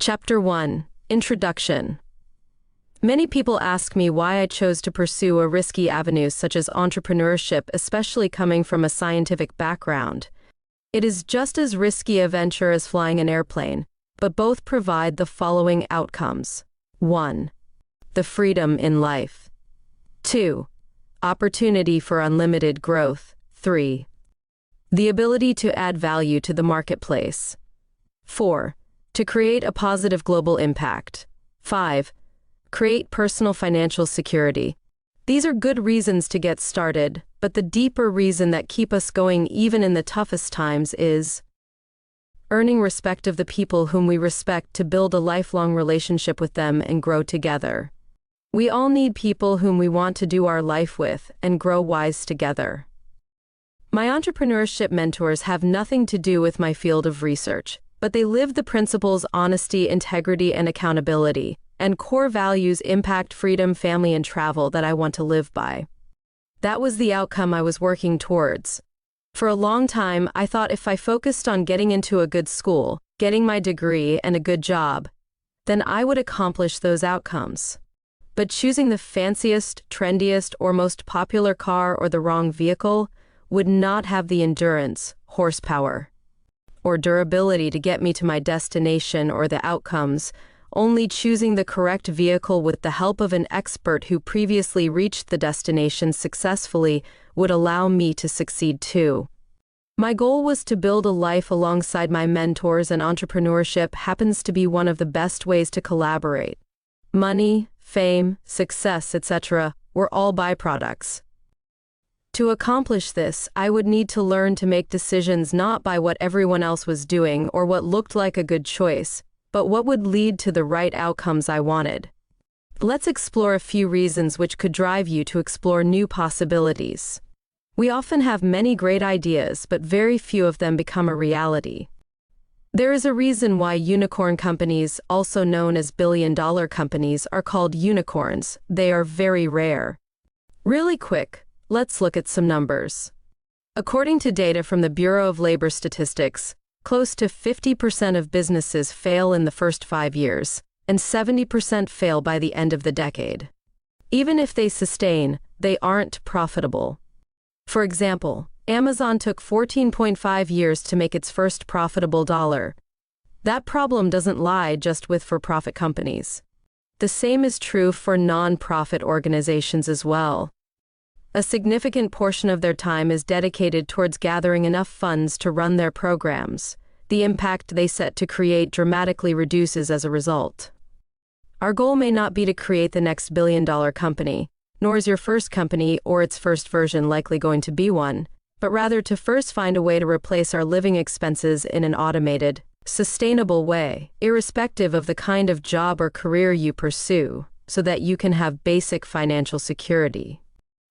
Chapter 1: Introduction. Many people ask me why I chose to pursue a risky avenue such as entrepreneurship, especially coming from a scientific background. It is just as risky a venture as flying an airplane, but both provide the following outcomes. 1. The freedom in life. 2. Opportunity for unlimited growth. 3. The ability to add value to the marketplace. 4. To create a positive global impact. 5. Create personal financial security. These are good reasons to get started, but the deeper reason that keeps us going even in the toughest times is earning respect of the people whom we respect to build a lifelong relationship with them and grow together. We all need people whom we want to do our life with and grow wise together. My entrepreneurship mentors have nothing to do with my field of research, but they live the principles honesty, integrity, and accountability, and core values impact, freedom, family, and travel that I want to live by. That was the outcome I was working towards. For a long time, I thought if I focused on getting into a good school, getting my degree, and a good job, then I would accomplish those outcomes. But choosing the fanciest, trendiest, or most popular car or the wrong vehicle would not have the endurance, horsepower, or durability to get me to my destination or the outcomes. Only choosing the correct vehicle with the help of an expert who previously reached the destination successfully would allow me to succeed too. My goal was to build a life alongside my mentors, and entrepreneurship happens to be one of the best ways to collaborate. Money, fame, success, etc. were all byproducts. To accomplish this, I would need to learn to make decisions not by what everyone else was doing or what looked like a good choice, but what would lead to the right outcomes I wanted. Let's explore a few reasons which could drive you to explore new possibilities. We often have many great ideas, but very few of them become a reality. There is a reason why unicorn companies, also known as billion-dollar companies, are called unicorns. They are very rare. Really quick, let's look at some numbers. According to data from the Bureau of Labor Statistics, close to 50% of businesses fail in the first 5 years, and 70% fail by the end of the decade. Even if they sustain, they aren't profitable. For example, Amazon took 14.5 years to make its first profitable dollar. That problem doesn't lie just with for-profit companies. The same is true for non-profit organizations as well. A significant portion of their time is dedicated towards gathering enough funds to run their programs. The impact they set to create dramatically reduces as a result. Our goal may not be to create the next billion-dollar company, nor is your first company or its first version likely going to be one, but rather to first find a way to replace our living expenses in an automated, sustainable way, irrespective of the kind of job or career you pursue, so that you can have basic financial security.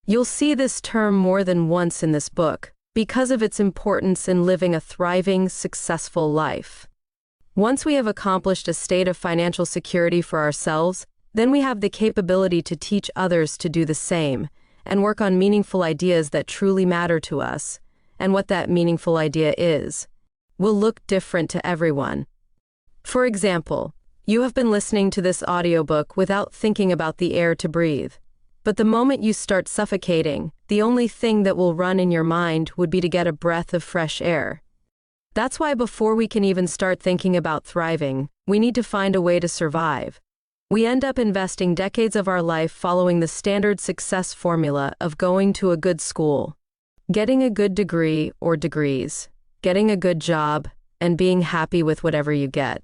You'll see this term more than once in this book, because of its importance in living a thriving, successful life. Once we have accomplished a state of financial security for ourselves, then we have the capability to teach others to do the same, and work on meaningful ideas that truly matter to us, and what that meaningful idea is will look different to everyone. For example, you have been listening to this audiobook without thinking about the air to breathe. But the moment you start suffocating, the only thing that will run in your mind would be to get a breath of fresh air. That's why before we can even start thinking about thriving, we need to find a way to survive. We end up investing decades of our life following the standard success formula of going to a good school, getting a good degree or degrees, getting a good job, and being happy with whatever you get.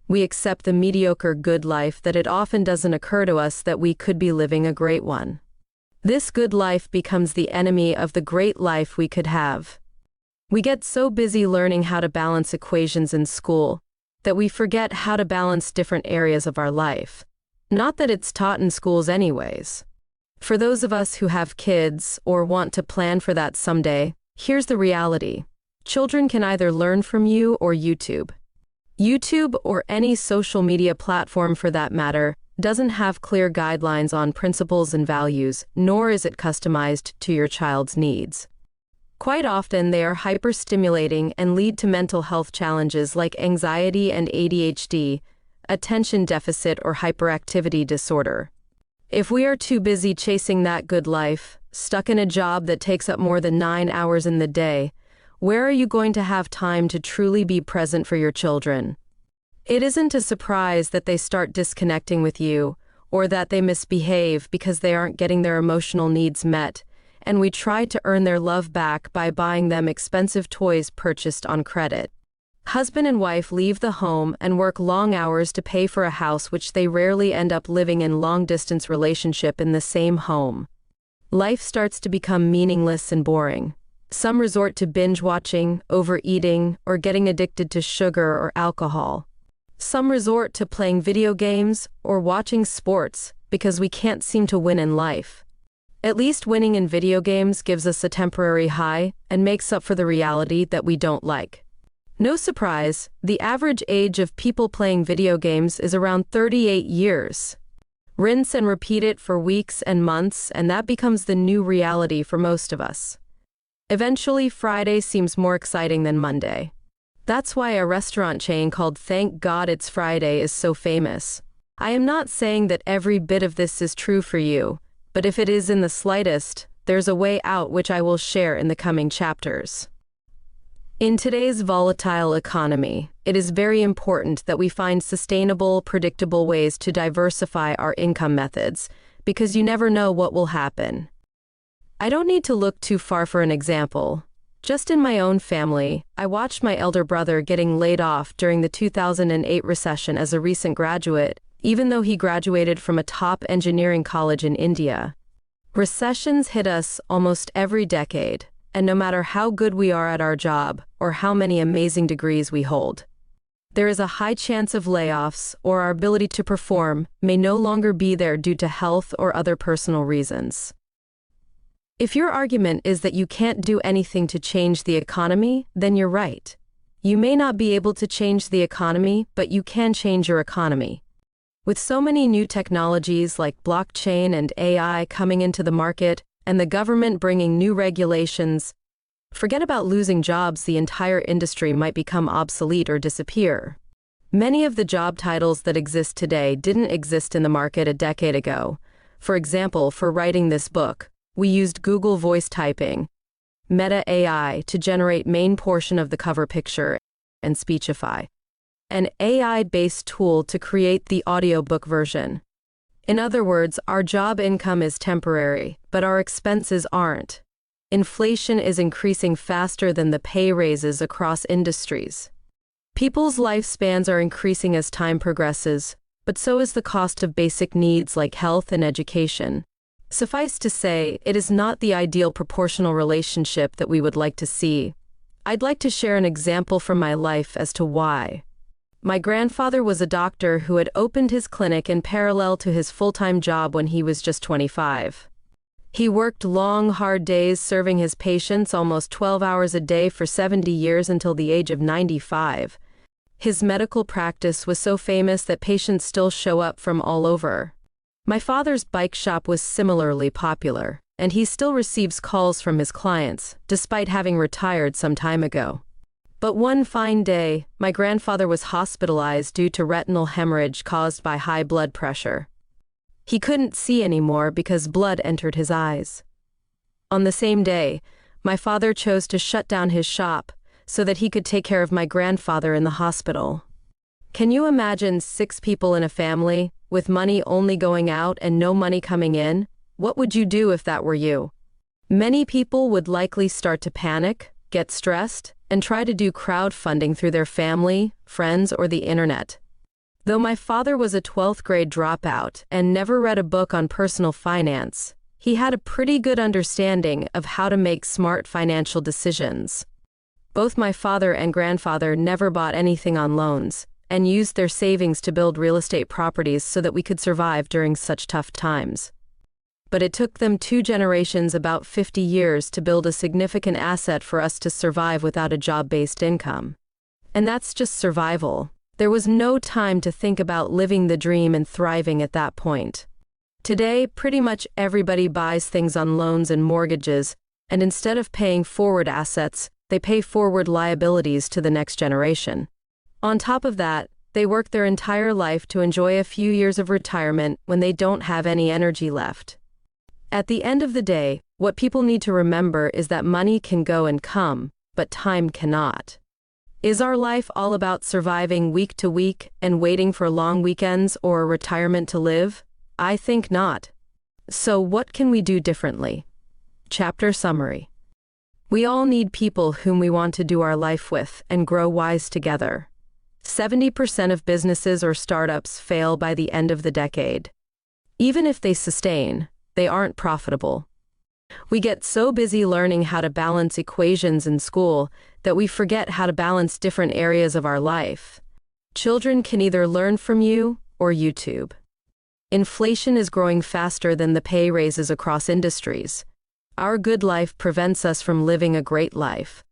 We accept the mediocre good life that it often doesn't occur to us that we could be living a great one. This good life becomes the enemy of the great life we could have. We get so busy learning how to balance equations in school that we forget how to balance different areas of our life. Not that it's taught in schools anyways. For those of us who have kids or want to plan for that someday, here's the reality. Children can either learn from you or YouTube. YouTube, or any social media platform for that matter, doesn't have clear guidelines on principles and values, nor is it customized to your child's needs. Quite often they are hyperstimulating and lead to mental health challenges like anxiety and ADHD, attention deficit or hyperactivity disorder. If we are too busy chasing that good life, stuck in a job that takes up more than 9 hours in the day, where are you going to have time to truly be present for your children? It isn't a surprise that they start disconnecting with you, or that they misbehave because they aren't getting their emotional needs met, and we try to earn their love back by buying them expensive toys purchased on credit. Husband and wife leave the home and work long hours to pay for a house which they rarely end up living in long-distance relationship in the same home. Life starts to become meaningless and boring. Some resort to binge-watching, overeating, or getting addicted to sugar or alcohol. Some resort to playing video games or watching sports because we can't seem to win in life. At least winning in video games gives us a temporary high and makes up for the reality that we don't like. No surprise, the average age of people playing video games is around 38 years. Rinse and repeat it for weeks and months, and that becomes the new reality for most of us. Eventually, Friday seems more exciting than Monday. That's why a restaurant chain called Thank God It's Friday is so famous. I am not saying that every bit of this is true for you, but if it is in the slightest, there's a way out which I will share in the coming chapters. In today's volatile economy, it is very important that we find sustainable, predictable ways to diversify our income methods, because you never know what will happen. I don't need to look too far for an example. Just in my own family, I watched my elder brother getting laid off during the 2008 recession as a recent graduate, even though he graduated from a top engineering college in India. Recessions hit us almost every decade, and no matter how good we are at our job or how many amazing degrees we hold, there is a high chance of layoffs, or our ability to perform may no longer be there due to health or other personal reasons. If your argument is that you can't do anything to change the economy, then you're right. You may not be able to change the economy, but you can change your economy. With so many new technologies like blockchain and AI coming into the market, and the government bringing new regulations, forget about losing jobs. The entire industry might become obsolete or disappear. Many of the job titles that exist today didn't exist in the market a decade ago. For example, for writing this book, we used Google voice typing, Meta AI to generate main portion of the cover picture, and Speechify, an AI-based tool to create the audiobook version. In other words, our job income is temporary, but our expenses aren't. Inflation is increasing faster than the pay raises across industries. People's lifespans are increasing as time progresses, but so is the cost of basic needs like health and education. Suffice to say, it is not the ideal proportional relationship that we would like to see. I'd like to share an example from my life as to why. My grandfather was a doctor who had opened his clinic in parallel to his full-time job when he was just 25. He worked long, hard days serving his patients almost 12 hours a day for 70 years until the age of 95. His medical practice was so famous that patients still show up from all over. My father's bike shop was similarly popular, and he still receives calls from his clients, despite having retired some time ago. But one fine day, my grandfather was hospitalized due to retinal hemorrhage caused by high blood pressure. He couldn't see anymore because blood entered his eyes. On the same day, my father chose to shut down his shop so that he could take care of my grandfather in the hospital. Can you imagine 6 people in a family, with money only going out and no money coming in? What would you do if that were you? Many people would likely start to panic, get stressed, and try to do crowdfunding through their family, friends, or the internet. Though my father was a 12th grade dropout and never read a book on personal finance, he had a pretty good understanding of how to make smart financial decisions. Both my father and grandfather never bought anything on loans, and used their savings to build real estate properties so that we could survive during such tough times. But it took them 2 generations, about 50 years, to build a significant asset for us to survive without a job-based income. And that's just survival. There was no time to think about living the dream and thriving at that point. Today, pretty much everybody buys things on loans and mortgages, and instead of paying forward assets, they pay forward liabilities to the next generation. On top of that, They work their entire life to enjoy a few years of retirement when they don't have any energy left. At the end of the day, what people need to remember is that money can go and come, but time cannot. Is our life all about surviving week to week and waiting for long weekends or a retirement to live? I think not. So what can we do differently? Chapter summary. We all need people whom we want to do our life with and grow wise together. 70% of businesses or startups fail by the end of the decade. Even if they sustain, they aren't profitable. We get so busy learning how to balance equations in school that we forget how to balance different areas of our life. Children can either learn from you or YouTube. Inflation is growing faster than the pay raises across industries. Our good life prevents us from living a great life.